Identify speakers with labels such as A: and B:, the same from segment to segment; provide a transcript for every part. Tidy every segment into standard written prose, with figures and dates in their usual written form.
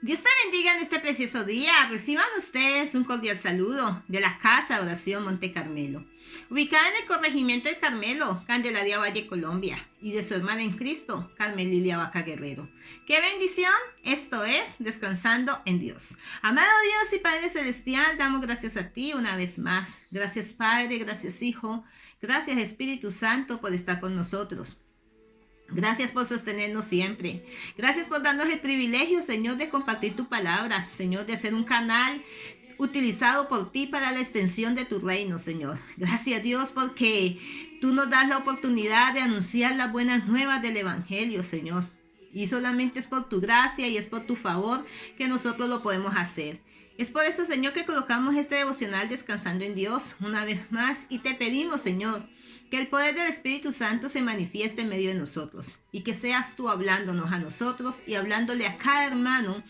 A: Dios te bendiga en este precioso día. Reciban ustedes un cordial saludo de la Casa de Oración Monte Carmelo, ubicada en el corregimiento del Carmelo, Candelaria Valle, Colombia, y de su hermana en Cristo, Carmen Lilia Vaca Guerrero. ¡Qué bendición! Esto es Descansando en Dios. Amado Dios y Padre Celestial, damos gracias a ti una vez más. Gracias Padre, gracias Hijo, gracias Espíritu Santo por estar con nosotros. Gracias por sostenernos siempre. Gracias por darnos el privilegio, Señor, de compartir tu palabra, Señor, de ser un canal utilizado por ti para la extensión de tu reino, Señor. Gracias, Dios, porque tú nos das la oportunidad de anunciar las buenas nuevas del Evangelio, Señor. Y solamente es por tu gracia y es por tu favor que nosotros lo podemos hacer. Es por eso, Señor, que colocamos este devocional Descansando en Dios una vez más y te pedimos, Señor, que el poder del Espíritu Santo se manifieste en medio de nosotros y que seas tú hablándonos a nosotros y hablándole a cada hermano,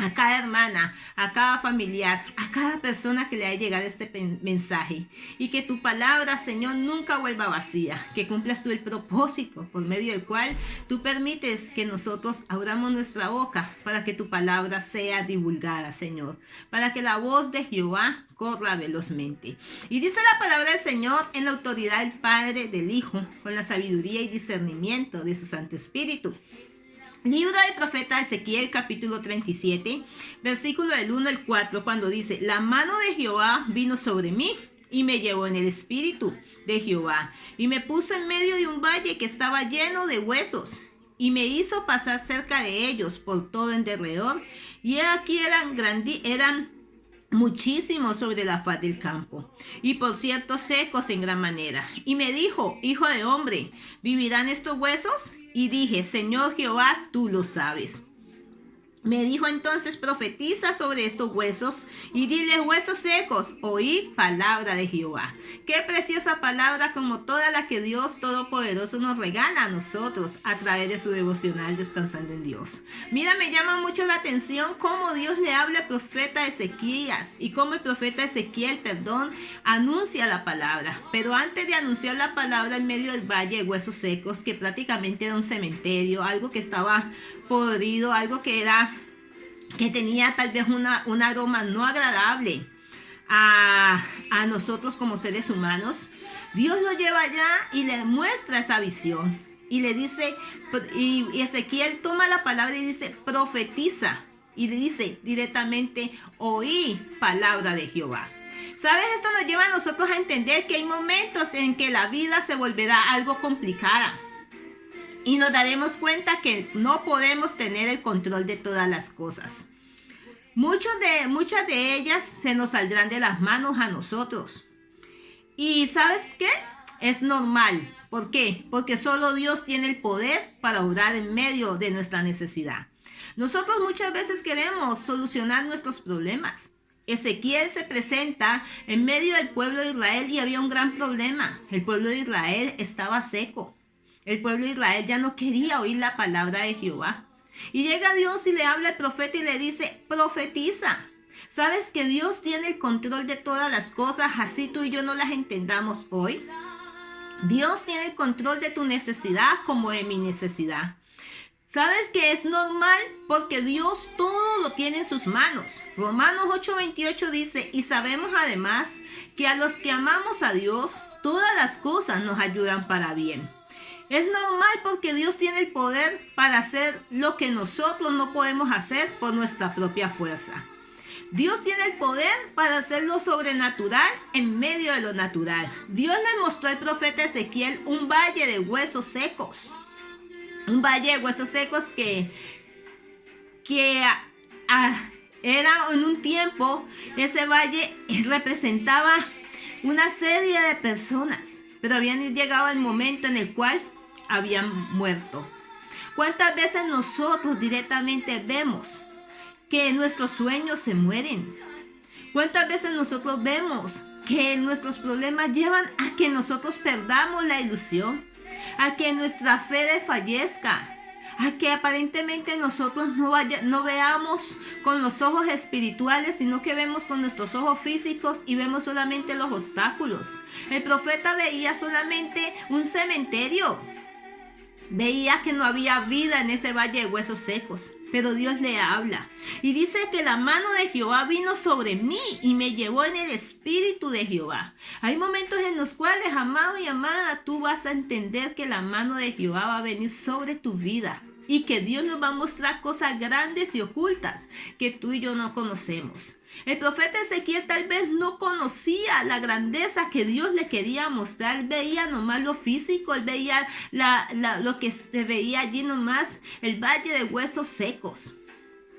A: a cada hermana, a cada familiar, a cada persona que le haya llegado este mensaje. Y que tu palabra, Señor, nunca vuelva vacía. Que cumplas tú el propósito por medio del cual tú permites que nosotros abramos nuestra boca para que tu palabra sea divulgada, Señor. Para que la voz de Jehová corra velozmente. Y dice la palabra del Señor en la autoridad del Padre, del Hijo, con la sabiduría y discernimiento de su Santo Espíritu. Libro del profeta Ezequiel, capítulo 37, versículo del 1 al 4, cuando dice: la mano de Jehová vino sobre mí y me llevó en el espíritu de Jehová y me puso en medio de un valle que estaba lleno de huesos y me hizo pasar cerca de ellos por todo en derredor, y aquí eran muchísimos sobre la faz del campo, y por cierto secos en gran manera. Y me dijo: hijo de hombre, ¿vivirán estos huesos? Y dije: Señor Jehová, tú lo sabes. Me dijo entonces: profetiza sobre estos huesos y dile: huesos secos, oí palabra de Jehová. Qué preciosa palabra, como toda la que Dios Todopoderoso nos regala a nosotros a través de su devocional Descansando en Dios. Mira, me llama mucho la atención cómo Dios le habla al profeta Ezequías y cómo el profeta Ezequiel, anuncia la palabra. Pero antes de anunciar la palabra en medio del valle de huesos secos, que prácticamente era un cementerio, algo que estaba podrido, algo que tenía tal vez un aroma no agradable a nosotros como seres humanos, Dios lo lleva allá y le muestra esa visión y le dice, y Ezequiel toma la palabra y dice: profetiza, y le dice directamente: oí palabra de Jehová. ¿Sabes? Esto nos lleva a nosotros a entender que hay momentos en que la vida se volverá algo complicada. Y nos daremos cuenta que no podemos tener el control de todas las cosas. Muchas de ellas se nos saldrán de las manos a nosotros. ¿Y sabes qué? Es normal. ¿Por qué? Porque solo Dios tiene el poder para obrar en medio de nuestra necesidad. Nosotros muchas veces queremos solucionar nuestros problemas. Ezequiel se presenta en medio del pueblo de Israel y había un gran problema. El pueblo de Israel estaba seco. El pueblo de Israel ya no quería oír la palabra de Jehová. Y llega Dios y le habla al profeta y le dice: profetiza. ¿Sabes que Dios tiene el control de todas las cosas, así tú y yo no las entendamos hoy? Dios tiene el control de tu necesidad como de mi necesidad. ¿Sabes que es normal? Porque Dios todo lo tiene en sus manos. Romanos 8:28 dice: y sabemos además que a los que amamos a Dios, todas las cosas nos ayudan para bien. Es normal porque Dios tiene el poder para hacer lo que nosotros no podemos hacer por nuestra propia fuerza. Dios tiene el poder para hacer lo sobrenatural en medio de lo natural. Dios le mostró al profeta Ezequiel un valle de huesos secos. Un valle de huesos secos que era en un tiempo, ese valle representaba una serie de personas, pero habían llegado el momento en el cual habían muerto. ¿Cuántas veces nosotros directamente vemos que nuestros sueños se mueren? ¿Cuántas veces nosotros vemos que nuestros problemas llevan a que nosotros perdamos la ilusión, a que nuestra fe desfallezca, a que aparentemente nosotros no veamos con los ojos espirituales, sino que vemos con nuestros ojos físicos y vemos solamente los obstáculos? El profeta veía solamente un cementerio. Veía que no había vida en ese valle de huesos secos, pero Dios le habla. Y dice que la mano de Jehová vino sobre mí y me llevó en el espíritu de Jehová. Hay momentos en los cuales, amado y amada, tú vas a entender que la mano de Jehová va a venir sobre tu vida y que Dios nos va a mostrar cosas grandes y ocultas que tú y yo no conocemos. El profeta Ezequiel tal vez no conocía la grandeza que Dios le quería mostrar. Él veía nomás lo físico, él veía lo que se veía allí nomás, el valle de huesos secos.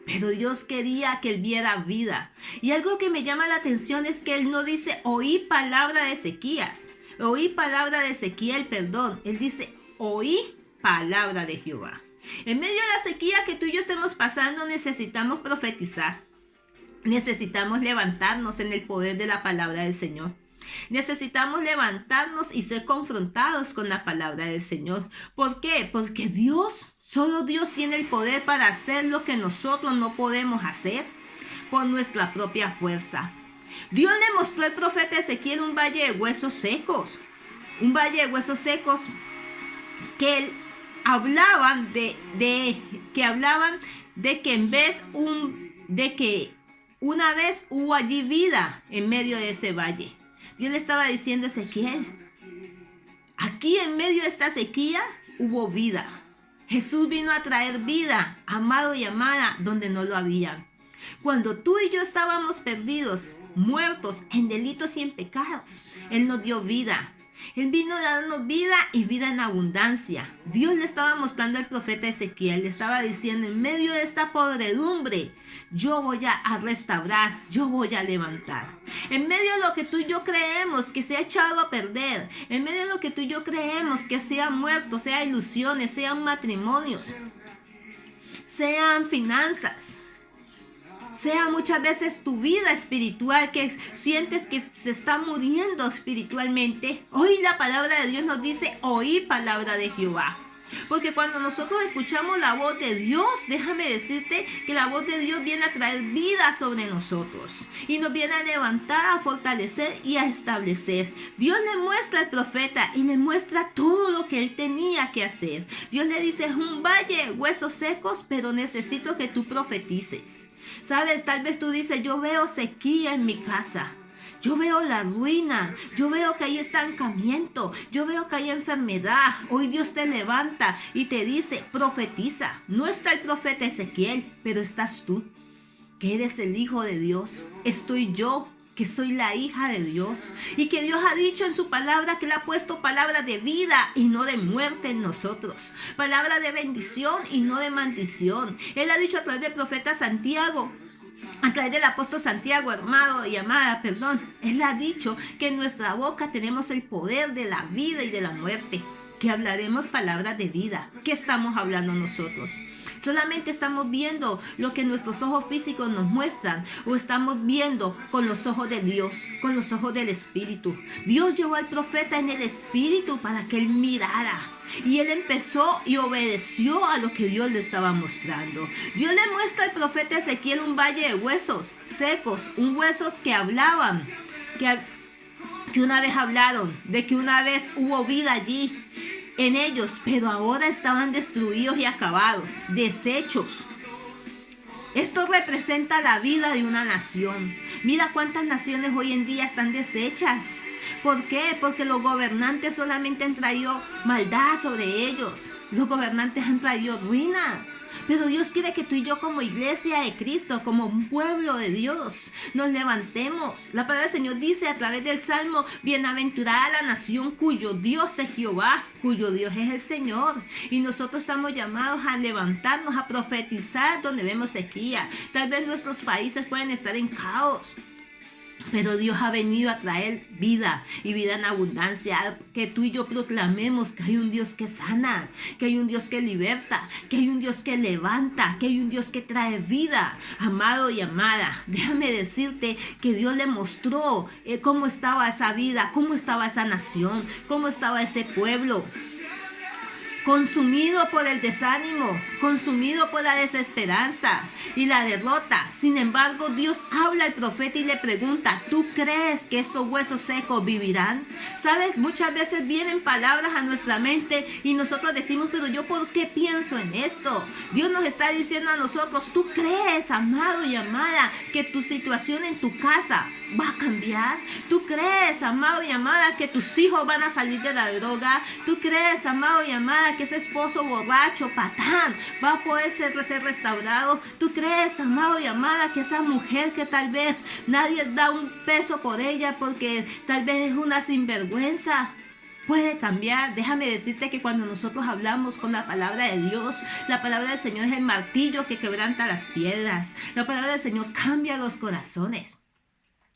A: Pero Dios quería que él viera vida. Y algo que me llama la atención es que él no dice, oí palabra de Ezequías. Él dice, oí palabra de Jehová. En medio de la sequía que tú y yo estemos pasando, necesitamos profetizar. Necesitamos levantarnos en el poder de la palabra del Señor. Necesitamos levantarnos y ser confrontados con la palabra del Señor. ¿Por qué? Porque solo Dios tiene el poder para hacer lo que nosotros no podemos hacer por nuestra propia fuerza. Dios le mostró al profeta Ezequiel un valle de huesos secos. Un valle de huesos secos que hablaban de que una vez hubo allí vida en medio de ese valle. Dios le estaba diciendo a Ezequiel, aquí en medio de esta sequía hubo vida. Jesús vino a traer vida, amado y amada, donde no lo había. Cuando tú y yo estábamos perdidos, muertos en delitos y en pecados, Él nos dio vida. Él vino a darnos vida y vida en abundancia. Dios le estaba mostrando al profeta Ezequiel, le estaba diciendo, en medio de esta podredumbre, yo voy a restaurar, yo voy a levantar. En medio de lo que tú y yo creemos que se ha echado a perder, en medio de lo que tú y yo creemos que se ha muerto, sean ilusiones, sean matrimonios, sean finanzas, sea muchas veces tu vida espiritual, que sientes que se está muriendo espiritualmente. Hoy la palabra de Dios nos dice, oí palabra de Jehová. Porque cuando nosotros escuchamos la voz de Dios, déjame decirte que la voz de Dios viene a traer vida sobre nosotros. Y nos viene a levantar, a fortalecer y a establecer. Dios le muestra al profeta y le muestra todo lo que él tenía que hacer. Dios le dice, es un valle, huesos secos, pero necesito que tú profetices. Sabes, tal vez tú dices, yo veo sequía en mi casa. Yo veo la ruina, yo veo que hay estancamiento, yo veo que hay enfermedad. Hoy Dios te levanta y te dice, profetiza. No está el profeta Ezequiel, pero estás tú, que eres el Hijo de Dios. Estoy yo, que soy la hija de Dios. Y que Dios ha dicho en su palabra que le ha puesto palabra de vida y no de muerte en nosotros. Palabra de bendición y no de maldición. Él ha dicho a través del profeta Santiago, a través del apóstol Santiago, amado y amada, Él ha dicho que en nuestra boca tenemos el poder de la vida y de la muerte, que hablaremos palabras de vida. ¿Qué estamos hablando nosotros? Solamente estamos viendo lo que nuestros ojos físicos nos muestran, o estamos viendo con los ojos de Dios, con los ojos del Espíritu. Dios llevó al profeta en el Espíritu para que él mirara. Y él empezó y obedeció a lo que Dios le estaba mostrando. Dios le muestra al profeta Ezequiel un valle de huesos secos, huesos que hablaban, que una vez hablaron, de que una vez hubo vida allí en ellos, pero ahora estaban destruidos y acabados, deshechos. Esto representa la vida de una nación. Mira cuántas naciones hoy en día están deshechas. ¿Por qué? Porque los gobernantes solamente han traído maldad sobre ellos. Los gobernantes han traído ruina. Pero Dios quiere que tú y yo, como iglesia de Cristo, como un pueblo de Dios, nos levantemos. La palabra del Señor dice a través del Salmo, bienaventurada la nación cuyo Dios es Jehová, cuyo Dios es el Señor. Y nosotros estamos llamados a levantarnos, a profetizar donde vemos sequía. Tal vez nuestros países pueden estar en caos, pero Dios ha venido a traer vida y vida en abundancia. Que tú y yo proclamemos que hay un Dios que sana, que hay un Dios que liberta, que hay un Dios que levanta, que hay un Dios que trae vida. Amado y amada, déjame decirte que Dios le mostró cómo estaba esa vida, cómo estaba esa nación, cómo estaba ese pueblo, consumido por el desánimo, consumido por la desesperanza y la derrota. Sin embargo, Dios habla al profeta y le pregunta, ¿tú crees que estos huesos secos vivirán? ¿Sabes? Muchas veces vienen palabras a nuestra mente y nosotros decimos, pero yo ¿por qué pienso en esto? Dios nos está diciendo a nosotros, ¿tú crees, amado y amada, que tu situación en tu casa va a cambiar? ¿Tú crees, amado y amada, que tus hijos van a salir de la droga? ¿Tú crees, amado y amada, que ese esposo borracho, patán, va a poder ser restaurado? ¿Tú crees, amado y amada, que esa mujer que tal vez nadie da un peso por ella porque tal vez es una sinvergüenza, puede cambiar? Déjame decirte que cuando nosotros hablamos con la palabra de Dios, la palabra del Señor es el martillo que quebranta las piedras. La palabra del Señor cambia los corazones.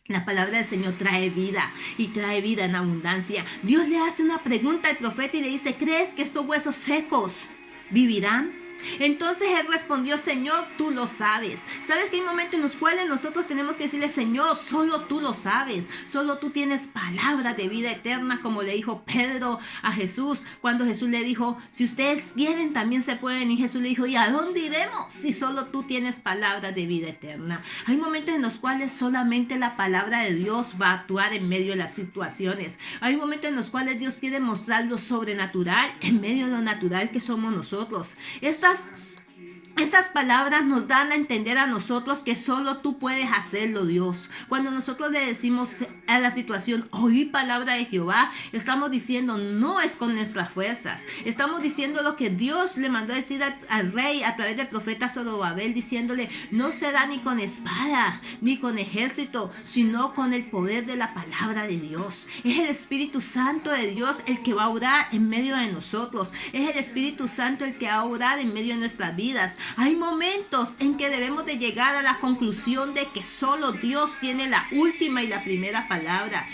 A: La palabra del Señor trae vida y trae vida en abundancia. Dios le hace una pregunta al profeta y le dice, ¿crees que estos huesos secos vivirán? Entonces él respondió, Señor, tú lo sabes. Sabes que hay momentos en los cuales nosotros tenemos que decirle, Señor, solo tú lo sabes. Solo tú tienes palabra de vida eterna, como le dijo Pedro a Jesús. Cuando Jesús le dijo, si ustedes quieren, también se pueden. Y Jesús le dijo, ¿y a dónde iremos si solo tú tienes palabra de vida eterna? Hay momentos en los cuales solamente la palabra de Dios va a actuar en medio de las situaciones. Hay momentos en los cuales Dios quiere mostrar lo sobrenatural en medio de lo natural que somos nosotros. Esas palabras nos dan a entender a nosotros que solo tú puedes hacerlo, Dios. Cuando nosotros le decimos a la situación, oí palabra de Jehová, estamos diciendo, no es con nuestras fuerzas. Estamos diciendo lo que Dios le mandó a decir al rey a través del profeta Zorobabel, diciéndole, no será ni con espada, ni con ejército, sino con el poder de la palabra de Dios. Es el Espíritu Santo de Dios el que va a orar en medio de nosotros. Es el Espíritu Santo el que va a orar en medio de nuestras vidas. Hay momentos en que debemos de llegar a la conclusión de que solo Dios tiene la última y la primera palabra.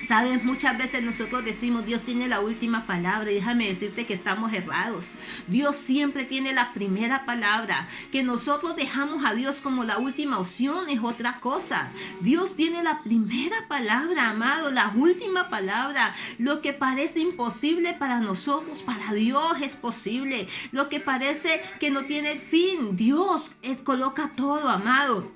A: Sabes, muchas veces nosotros decimos, Dios tiene la última palabra, y déjame decirte que estamos errados. Dios siempre tiene la primera palabra. Que nosotros dejamos a Dios como la última opción es otra cosa. Dios tiene la primera palabra, amado, la última palabra. Lo que parece imposible para nosotros, para Dios es posible. Lo que parece que no tiene fin, Dios coloca todo, amado.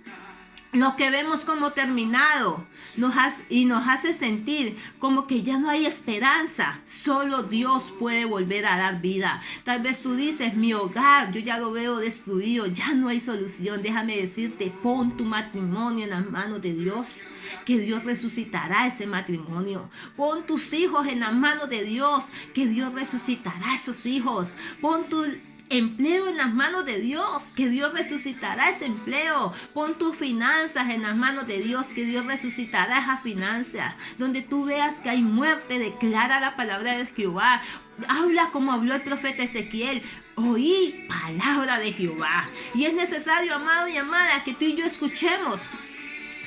A: Lo que vemos como terminado nos hace sentir como que ya no hay esperanza. Solo Dios puede volver a dar vida. Tal vez tú dices, mi hogar, yo ya lo veo destruido, ya no hay solución. Déjame decirte, pon tu matrimonio en las manos de Dios, que Dios resucitará ese matrimonio. Pon tus hijos en las manos de Dios, que Dios resucitará esos hijos. Pon tu empleo en las manos de Dios, que Dios resucitará ese empleo. Pon tus finanzas en las manos de Dios, que Dios resucitará esas finanzas. Donde tú veas que hay muerte, declara la palabra de Jehová. Habla como habló el profeta Ezequiel. Oí palabra de Jehová. Y es necesario, amado y amada, que tú y yo escuchemos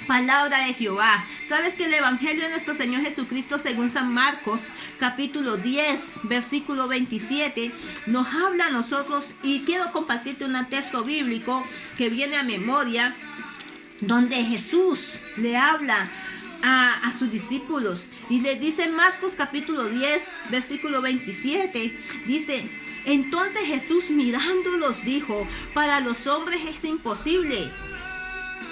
A: palabra de Jehová. Sabes que el evangelio de nuestro Señor Jesucristo, según San Marcos capítulo 10 versículo 27, nos habla a nosotros, y quiero compartirte un texto bíblico que viene a memoria, donde Jesús le habla a sus discípulos y le dice en Marcos capítulo 10 versículo 27, dice: entonces Jesús mirándolos dijo, para los hombres es imposible,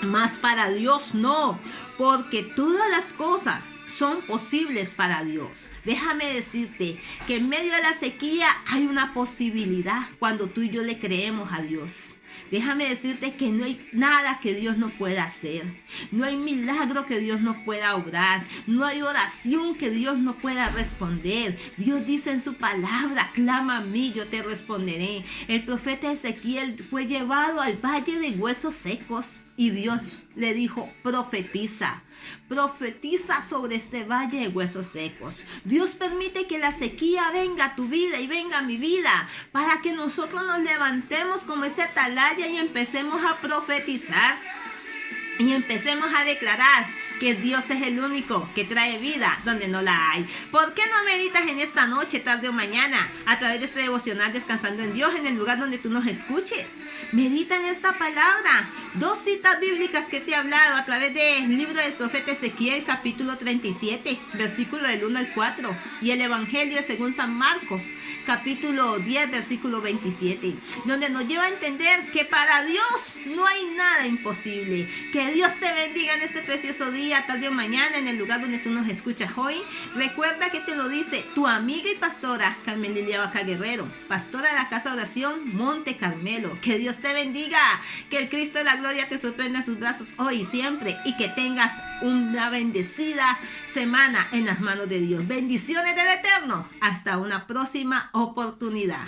A: mas para Dios no, porque todas las cosas son posibles para Dios. Déjame decirte que en medio de la sequía hay una posibilidad cuando tú y yo le creemos a Dios. Déjame decirte que no hay nada que Dios no pueda hacer. No hay milagro que Dios no pueda obrar. No hay oración que Dios no pueda responder. Dios dice en su palabra, clama a mí, yo te responderé. El profeta Ezequiel fue llevado al valle de huesos secos y Dios le dijo, profetiza. Profetiza sobre este valle de huesos secos. Dios permite que la sequía venga a tu vida y venga a mi vida, para que nosotros nos levantemos como ese atalaya y empecemos a profetizar. Y empecemos a declarar que Dios es el único que trae vida donde no la hay. ¿Por qué no meditas en esta noche, tarde o mañana, a través de este devocional Descansando en Dios, en el lugar donde tú nos escuches? Medita en esta palabra. 2 citas bíblicas que te he hablado a través del libro del profeta Ezequiel, capítulo 37, versículo del 1 al 4, y el Evangelio según San Marcos, capítulo 10, versículo 27, donde nos lleva a entender que para Dios no hay nada imposible. Que Dios te bendiga en este precioso día, tarde o mañana, en el lugar donde tú nos escuchas hoy. Recuerda que te lo dice tu amiga y pastora Carmen Lilia Vaca Guerrero, pastora de la Casa de Oración Monte Carmelo. Que Dios te bendiga, que el Cristo de la gloria te sorprenda en sus brazos hoy y siempre, y que tengas una bendecida semana en las manos de Dios. Bendiciones del Eterno. Hasta una próxima oportunidad.